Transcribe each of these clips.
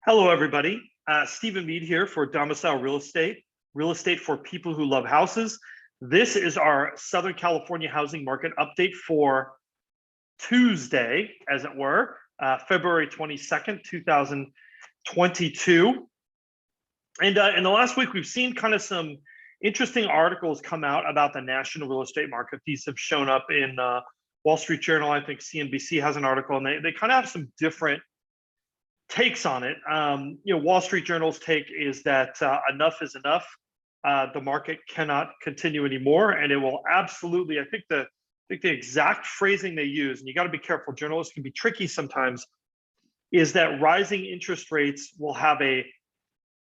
Hello, everybody. Stephen Meade here for Domicile real estate for people who love houses. This is our Southern California housing market update for Tuesday, as it were, February 22nd, 2022. And in the last week, we've seen kind of some interesting articles come out about the national real estate market. These have shown up in Wall Street Journal. I think CNBC has an article, and they kind of have some different takes on it. Wall Street Journal's take is that enough is enough. The market cannot continue anymore, and it will absolutely. I think the exact phrasing they use, and you got to be careful. Journalists can be tricky sometimes. Is that rising interest rates will have a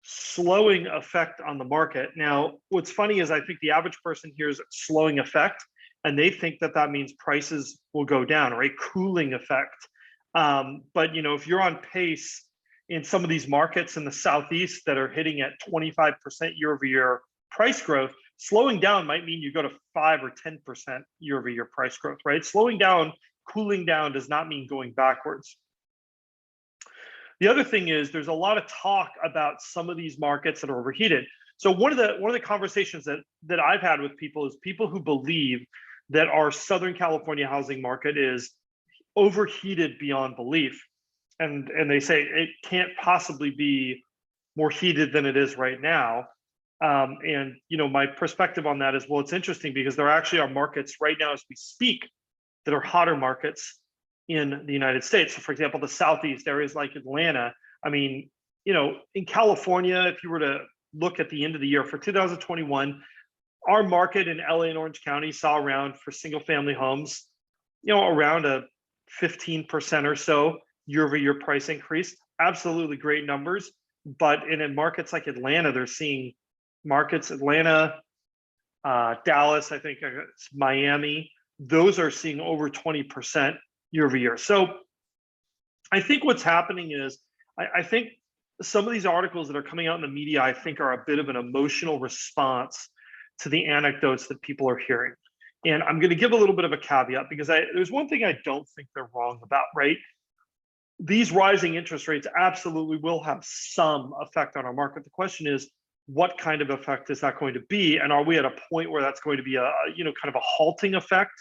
slowing effect on the market. Now, what's funny is I think the average person hears slowing effect, and they think that that means prices will go down, or a cooling effect. But if you're on pace in some of these markets in the Southeast that are hitting at 25% year-over-year price growth, slowing down might mean you go to 5 or 10% year-over-year price growth, right? Slowing down, cooling down does not mean going backwards. The other thing is there's a lot of talk about some of these markets that are overheated. So one of the conversations that I've had with people is people who believe that our Southern California housing market is overheated beyond belief, and they say it can't possibly be more heated than it is right now. And my perspective on that is, well, it's interesting because there actually are markets right now as we speak that are hotter markets in the United States. So for example, the Southeast areas like Atlanta. I mean, in California, if you were to look at the end of the year for 2021, our market in LA and Orange County saw around, for single family homes, around a 15% or so year-over-year price increase. Absolutely great numbers. But in markets like Atlanta, they're seeing markets, Atlanta, Dallas, I think it's Miami, those are seeing over 20% year-over-year. So I think what's happening is, I think some of these articles that are coming out in the media, I think are a bit of an emotional response to the anecdotes that people are hearing. And I'm going to give a little bit of a caveat because there's one thing I don't think they're wrong about, right? These rising interest rates absolutely will have some effect on our market. The question is, what kind of effect is that going to be? And are we at a point where that's going to be a kind of a halting effect?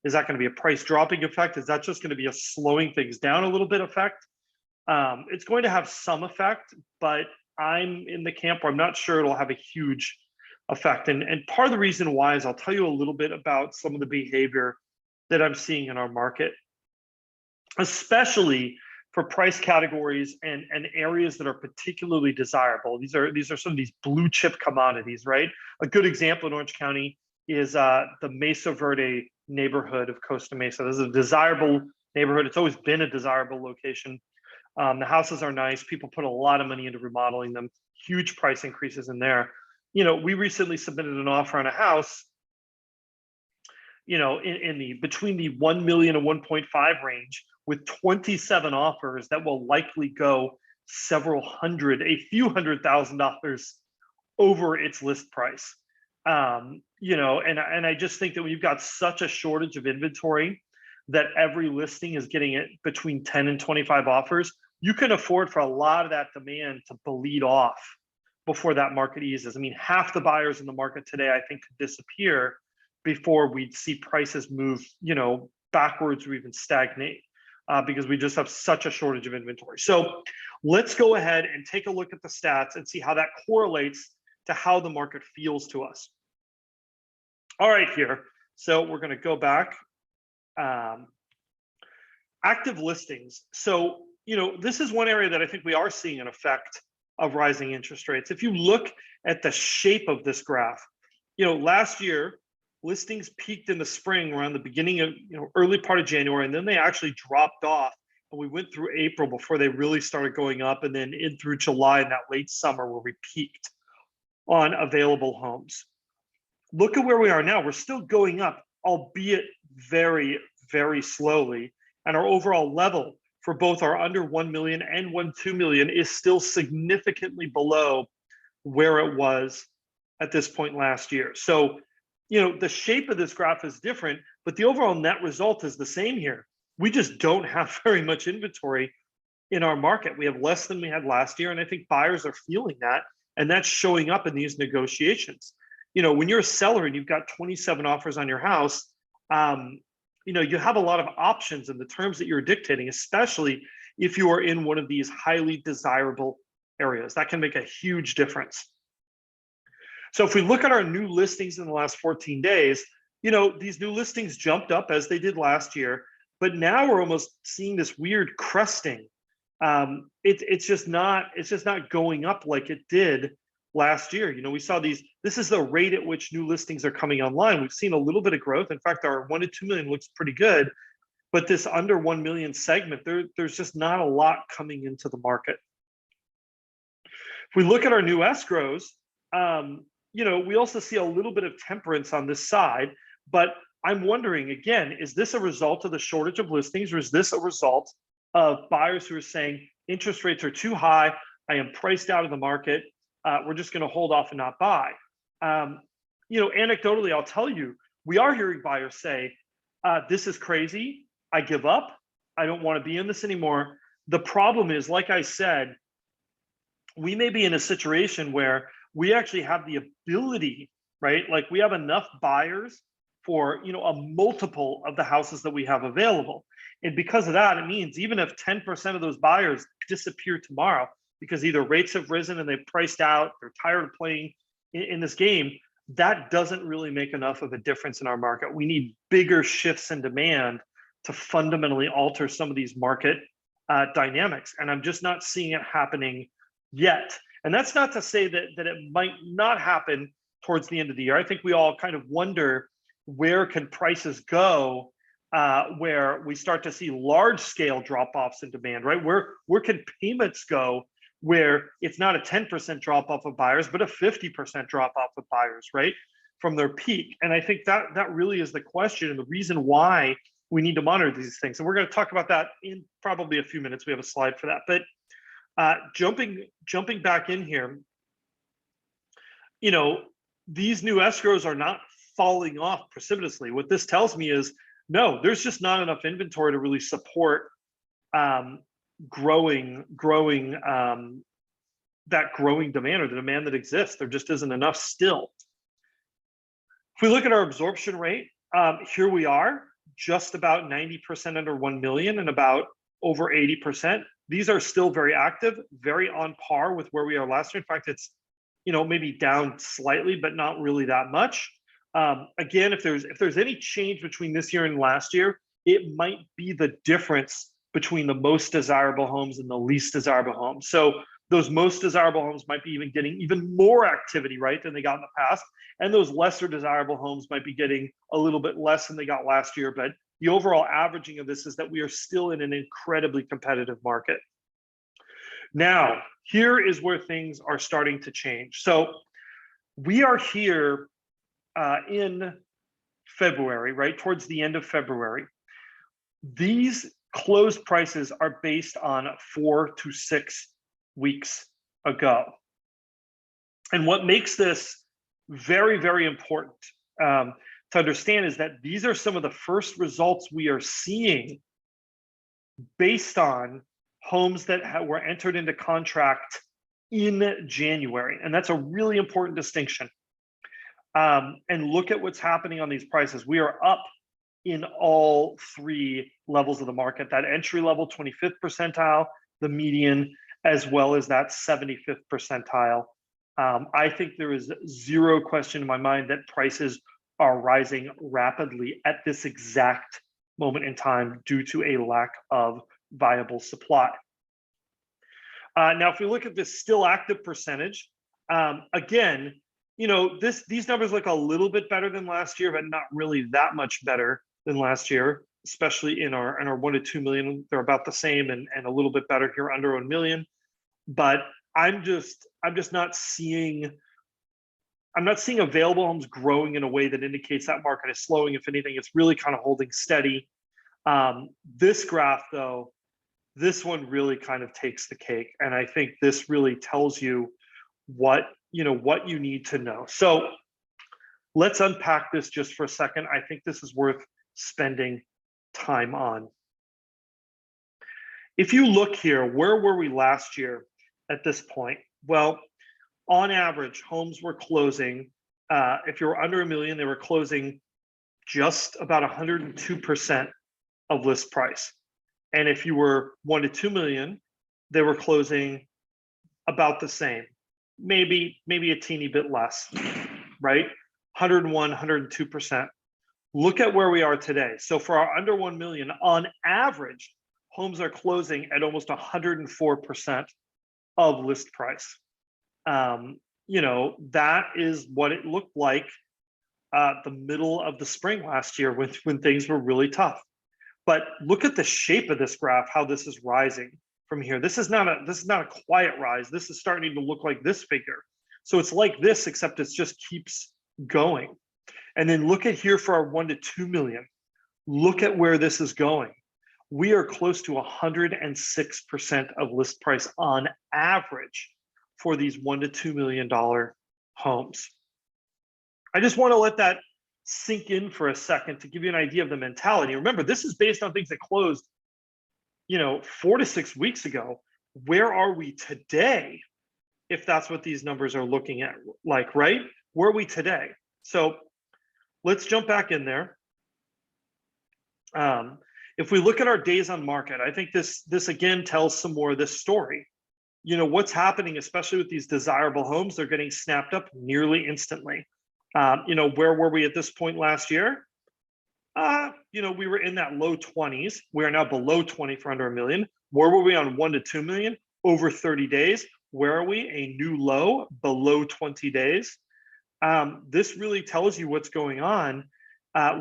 Is that going to be a price dropping effect? Is that just going to be a slowing things down a little bit effect? It's going to have some effect, but I'm in the camp where I'm not sure it'll have a huge effect. And part of the reason why is I'll tell you a little bit about some of the behavior that I'm seeing in our market, especially for price categories and areas that are particularly desirable. These are some of these blue chip commodities, right? A good example in Orange County is the Mesa Verde neighborhood of Costa Mesa. This is a desirable neighborhood. It's always been a desirable location. The houses are nice. People put a lot of money into remodeling them. Huge price increases in there. We recently submitted an offer on a house, in between the 1 million and 1.5 range, with 27 offers that will likely go a few $100,000 over its list price. And I just think that when you've got such a shortage of inventory that every listing is getting it between 10 and 25 offers, you can afford for a lot of that demand to bleed off before that market eases. I mean, half the buyers in the market today, I think, could disappear before we'd see prices move, backwards or even stagnate, because we just have such a shortage of inventory. So let's go ahead and take a look at the stats and see how that correlates to how the market feels to us. All right, here. So we're going to go back. Active listings. So, this is one area that I think we are seeing an effect of rising interest rates. If you look at the shape of this graph, last year, listings peaked in the spring around the beginning of, early part of January, and then they actually dropped off. And we went through April before they really started going up, and then in through July and that late summer where we peaked on available homes. Look at where we are now. We're still going up, albeit very, very slowly. And our overall level for both our under 1 million and 1.2 million is still significantly below where it was at this point last year. So, the shape of this graph is different, but the overall net result is the same here. We just don't have very much inventory in our market. We have less than we had last year, and I think buyers are feeling that, and that's showing up in these negotiations. When you're a seller and you've got 27 offers on your house, you have a lot of options in the terms that you're dictating, especially if you are in one of these highly desirable areas. That can make a huge difference. So if we look at our new listings in the last 14 days, these new listings jumped up as they did last year, but now we're almost seeing this weird cresting. It's just not going up like it did last year. We saw this is the rate at which new listings are coming online. We've seen a little bit of growth. In fact, our 1 to 2 million looks pretty good, but this under 1 million segment, there's just not a lot coming into the market. If we look at our new escrows, we also see a little bit of temperance on this side, but I'm wondering, again, is this a result of the shortage of listings, or is this a result of buyers who are saying interest rates are too high, I am priced out of the market, we're just going to hold off and not buy? Anecdotally, I'll tell you, we are hearing buyers say, this is crazy, I give up, I don't want to be in this anymore. The problem is, like I said, we may be in a situation where we actually have the ability, right? Like we have enough buyers for, a multiple of the houses that we have available. And because of that, it means even if 10% of those buyers disappear tomorrow because either rates have risen and they've priced out, they're tired of playing in this game, that doesn't really make enough of a difference in our market. We need bigger shifts in demand to fundamentally alter some of these market dynamics. And I'm just not seeing it happening yet. And that's not to say that it might not happen towards the end of the year. I think we all kind of wonder, where can prices go where we start to see large scale drop-offs in demand, right? Where can payments go where it's not a 10% drop-off of buyers, but a 50% drop-off of buyers, right, from their peak? And I think that really is the question and the reason why we need to monitor these things. And we're going to talk about that in probably a few minutes. We have a slide for that. But jumping back in here, these new escrows are not falling off precipitously. What this tells me is, no, there's just not enough inventory to really support growing demand, or the demand that exists. There just isn't enough still. If we look at our absorption rate, here we are, just about 90% under 1 million and about over 80%. These are still very active, very on par with where we are last year. In fact, it's maybe down slightly, but not really that much. Again, if there's any change between this year and last year, it might be the difference between the most desirable homes and the least desirable homes. So those most desirable homes might be even getting even more activity, right, than they got in the past. And those lesser desirable homes might be getting a little bit less than they got last year. But the overall averaging of this is that we are still in an incredibly competitive market. Now, here is where things are starting to change. So we are here in February, right, towards the end of February. These closed prices are based on 4 to 6 weeks ago. And what makes this very, very important to understand is that these are some of the first results we are seeing based on homes that were entered into contract in January. And that's a really important distinction. And look at what's happening on these prices. We are up in all three levels of the market: that entry level 25th percentile, the median, as well as that 75th percentile. I think there is zero question in my mind that prices are rising rapidly at this exact moment in time due to a lack of viable supply. Now, if we look at this still active percentage, again, these numbers look a little bit better than last year, but not really that much better than last year, especially in our 1 to 2 million. They're about the same and a little bit better here under 1 million. But I'm just not seeing available homes growing in a way that indicates that market is slowing. If anything, it's really kind of holding steady. This graph, though, this one really kind of takes the cake, and I think this really tells you what you need to know. So let's unpack this just for a second. I think this is worth spending time on. If you look here, where were we last year at this point? Well, on average, homes were closing, if you were under $1 million, they were closing just about 102% of list price. And if you were 1 to 2 million, they were closing about the same, maybe a teeny bit less, right? 101, 102%. Look at where we are today. So for our under 1 million, on average, homes are closing at almost 104% of list price. You know, that is what it looked like the middle of the spring last year when things were really tough. But look at the shape of this graph, how this is rising from here. This is not a quiet rise. This is starting to look like this figure. So it's like this, except it just keeps going. And then look at here for our 1 to 2 million. Look at where this is going. We are close to 106% of list price on average for these $1 to $2 million homes. I just want to let that sink in for a second to give you an idea of the mentality. Remember, this is based on things that closed, you know, 4 to 6 weeks ago. Where are we today? If that's what these numbers are looking at, like, right? Where are we today? So let's jump back in there. If we look at our days on market, I think this again tells some more of this story. You know, what's happening, especially with these desirable homes, they're getting snapped up nearly instantly. You know, where were we at this point last year? You know, we were in that low 20s. We are now below 20 for under $1 million. Where were we on 1 to 2 million? Over 30 days. Where are we? A new low, below 20 days. This really tells you what's going on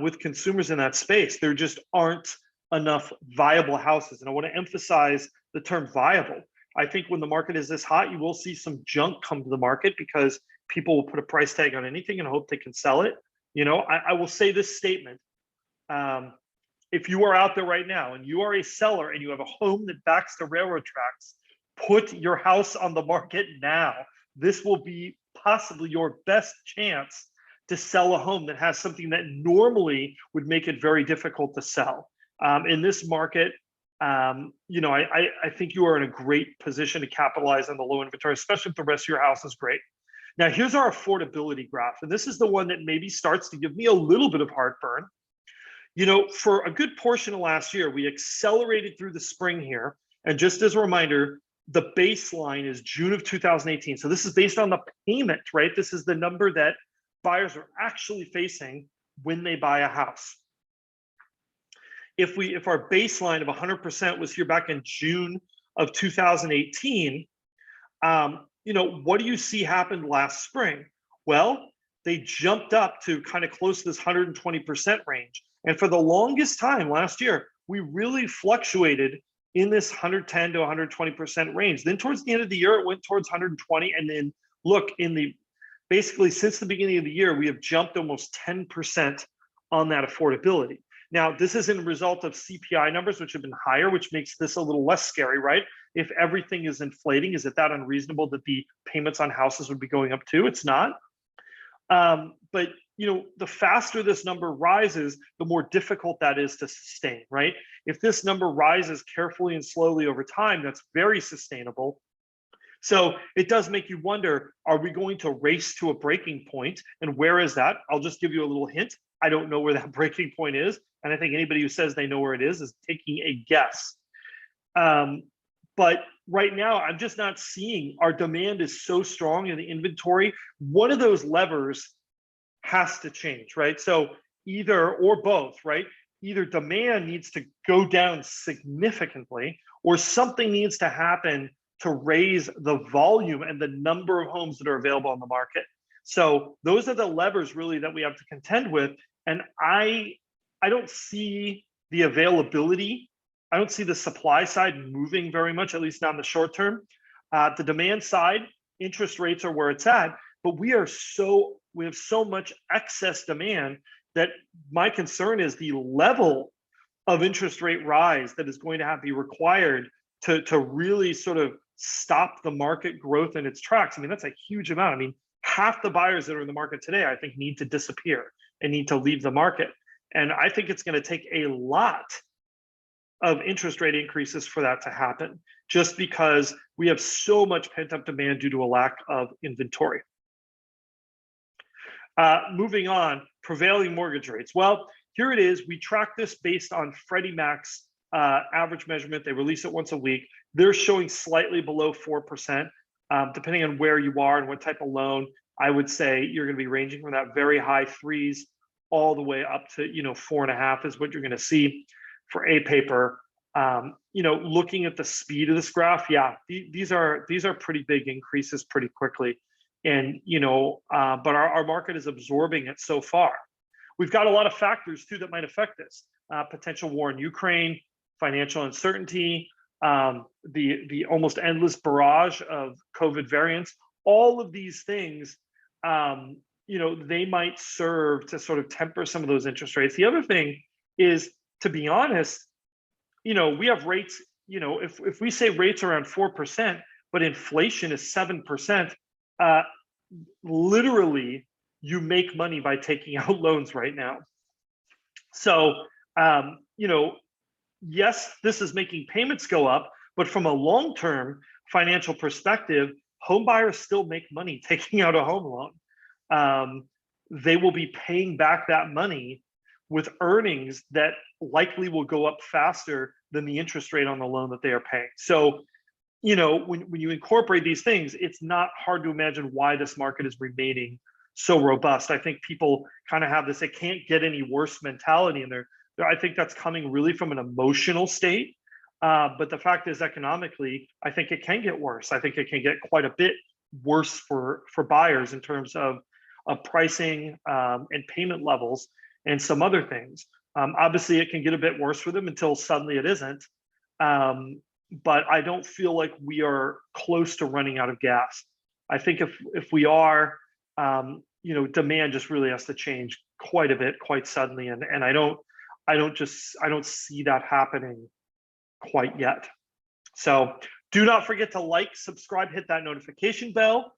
with consumers in that space. There just aren't enough viable houses. And I want to emphasize the term viable. I think when the market is this hot, you will see some junk come to the market because people will put a price tag on anything and hope they can sell it. You know, I will say this statement. If you are out there right now and you are a seller and you have a home that backs the railroad tracks, put your house on the market now. This will be possibly your best chance to sell a home that has something that normally would make it very difficult to sell. In this market, you know, I think you are in a great position to capitalize on the low inventory, especially if the rest of your house is great. Now, here's our affordability graph, and this is the one that maybe starts to give me a little bit of heartburn. You know, for a good portion of last year, we accelerated through the spring here. And just as a reminder, the baseline is June of 2018. So this is based on the payment, right? This is the number that buyers are actually facing when they buy a house. If our baseline of 100% was here back in June of 2018, you know, what do you see happened last spring? Well, they jumped up to kind of close to this 120% range. And for the longest time last year, we really fluctuated in this 110 to 120% range. Then towards the end of the year, it went towards 120. And then look, basically since the beginning of the year, we have jumped almost 10% on that affordability. Now, this is a result of CPI numbers, which have been higher, which makes this a little less scary, right? If everything is inflating, is it that unreasonable that the payments on houses would be going up too? It's not. But you know, the faster this number rises, the more difficult that is to sustain, right? If this number rises carefully and slowly over time, that's very sustainable. So it does make you wonder, are we going to race to a breaking point? And where is that? I'll just give you a little hint. I don't know where that breaking point is. And I think anybody who says they know where it is taking a guess. But right now, I'm just not seeing, our demand is so strong in the inventory. One of those levers has to change, right? So either or both, right? Either demand needs to go down significantly or something needs to happen to raise the volume and the number of homes that are available on the market. So those are the levers really that we have to contend with. And I don't see the availability. I don't see the supply side moving very much, at least not in the short term. The demand side, interest rates are where it's at, but we have so much excess demand that my concern is the level of interest rate rise that is going to have to be required to really sort of stop the market growth in its tracks. I mean, that's a huge amount. I mean, half the buyers that are in the market today, I think, need to disappear and need to leave the market. And I think it's going to take a lot of interest rate increases for that to happen, just because we have so much pent-up demand due to a lack of inventory. Moving on, prevailing mortgage rates. Well, here it is. We track this based on Freddie Mac's average measurement. They release it once a week. They're showing slightly below 4%. Depending on where you are and what type of loan, I would say you're going to be ranging from that very high threes all the way up to 4.5 is what you're going to see for a paper. Looking at the speed of this graph, yeah, these are pretty big increases pretty quickly, and but our market is absorbing it so far. We've got a lot of factors too that might affect this: potential war in Ukraine, financial uncertainty, the almost endless barrage of COVID variants. All of these things, they might serve to sort of temper some of those interest rates. The other thing is, to be honest, we have rates, if we say rates around 4%, but inflation is 7%, literally you make money by taking out loans right now. So, yes, this is making payments go up, but from a long-term financial perspective, home buyers still make money taking out a home loan. They will be paying back that money with earnings that likely will go up faster than the interest rate on the loan that they are paying. So, when you incorporate these things, it's not hard to imagine why this market is remaining so robust. I think people kind of have this "it can't get any worse" mentality in there. I think that's coming really from an emotional state. But the fact is, economically, I think it can get worse. I think it can get quite a bit worse for buyers in terms of pricing and payment levels and some other things. Obviously, it can get a bit worse for them until suddenly it isn't. But I don't feel like we are close to running out of gas. I think if we are, demand just really has to change quite a bit, quite suddenly, and I don't see that happening quite yet. So do not forget to like, subscribe, hit that notification bell.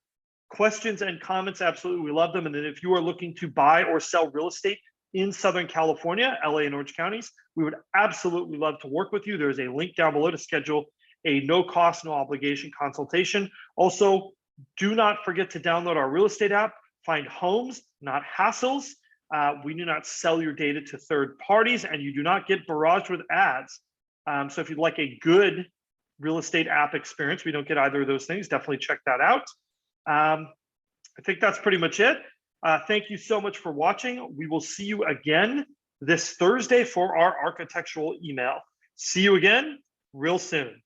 Questions and comments, absolutely, we love them. And then if you are looking to buy or sell real estate in Southern California, LA and Orange counties, we would absolutely love to work with you. There's a link down below to schedule a no cost, no obligation consultation. Also, do not forget to download our real estate app. Find homes, not hassles. We do not sell your data to third parties, and you do not get barraged with ads. So if you'd like a good real estate app experience, we don't get either of those things. Definitely check that out. I think that's pretty much it. Thank you so much for watching. We will see you again this Thursday for our architectural email. See you again real soon.